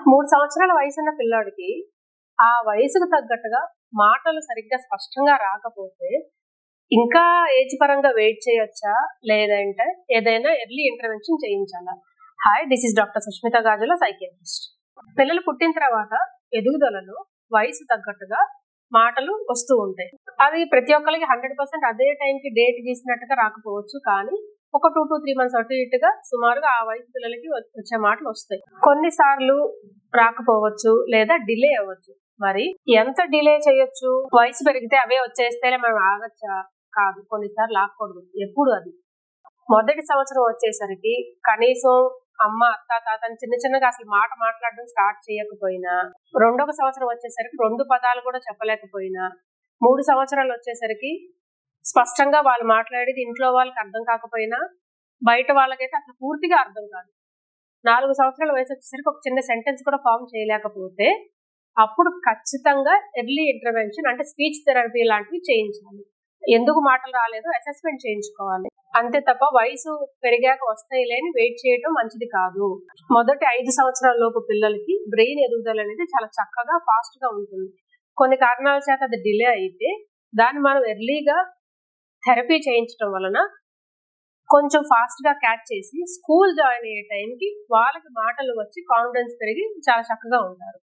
3 సంవత్సరాల వయసున్న పిల్లాడికి ఆ వయసుకు తగ్గట్టుగా మాటలు సరిగ్గా స్పష్టంగా రాకపోతే ఇంకా ఏజ్ పరంగా వెయిట్ చేయొచ్చా, లేదంటే ఏదైనా ఎర్లీ ఇంటర్వెన్షన్ చేయించాలా? Hi, this is doctor Sushmitha Gajula, psychiatrist. పిల్లలు పుట్టిన తర్వాత ఎదుగుదలలో వయసు తగ్గట్టుగా మాటలు వస్తూ ఉంటాయి. అది ప్రతి ఒక్కరికి 100% అదే టైంకి డేట్ గీసినట్టుగా రాకపోవచ్చు, కానీ ఒక 2 to 3 months అటు ఇటుగా సుమారుగా ఆ వయసు పిల్లలకి వచ్చే మాటలు వస్తాయి. కొన్నిసార్లు రాకపోవచ్చు లేదా డిలే అవ్వచ్చు. మరి ఎంత డిలే చేయొచ్చు? వయసు పెరిగితే అవే వచ్చేస్తేనే మనం ఆగచ్చా? కాదు, కొన్నిసార్లు ఆగకూడదు. ఎప్పుడు అది మొదటి సంవత్సరం వచ్చేసరికి కనీసం అమ్మ, అత్త, తాతని చిన్న చిన్నగా అసలు మాట మాట్లాడడం స్టార్ట్ చేయకపోయినా, 2వ సంవత్సరం వచ్చేసరికి 2 పదాలు కూడా చెప్పలేకపోయినా, 3 సంవత్సరాలు వచ్చేసరికి స్పష్టంగా వాళ్ళు మాట్లాడేది ఇంట్లో వాళ్ళకి అర్థం కాకపోయినా, బయట వాళ్ళకైతే అసలు పూర్తిగా అర్థం కాదు. 4 సంవత్సరాల వయసు వచ్చేసరికి ఒక చిన్న సెంటెన్స్ కూడా ఫామ్ చేయలేకపోతే అప్పుడు ఖచ్చితంగా ఎర్లీ ఇంటర్వెన్షన్ అంటే స్పీచ్ థెరపీ లాంటివి చేయించాలి. ఎందుకు మాటలు రాలేదు అసెస్మెంట్ చేయించుకోవాలి. అంతే తప్ప వయసు పెరిగాక వస్తాయి లేని వెయిట్ చేయడం మంచిది కాదు. మొదటి 5 సంవత్సరాల లోపు పిల్లలకి బ్రెయిన్ ఎదుగుదల అనేది చాలా చక్కగా ఫాస్ట్ గా ఉంటుంది. కొన్ని కారణాల చేత అది డిలే అయితే దాన్ని మనం ఎర్లీగా థెరపీ చేయించడం వలన కొంచెం ఫాస్ట్ గా క్యాచ్ చేసి స్కూల్ జాయిన్ అయ్యే టైంకి వాళ్ళకి మాటలు వచ్చి కాన్ఫిడెన్స్ పెరిగి చాలా చక్కగా ఉంటారు.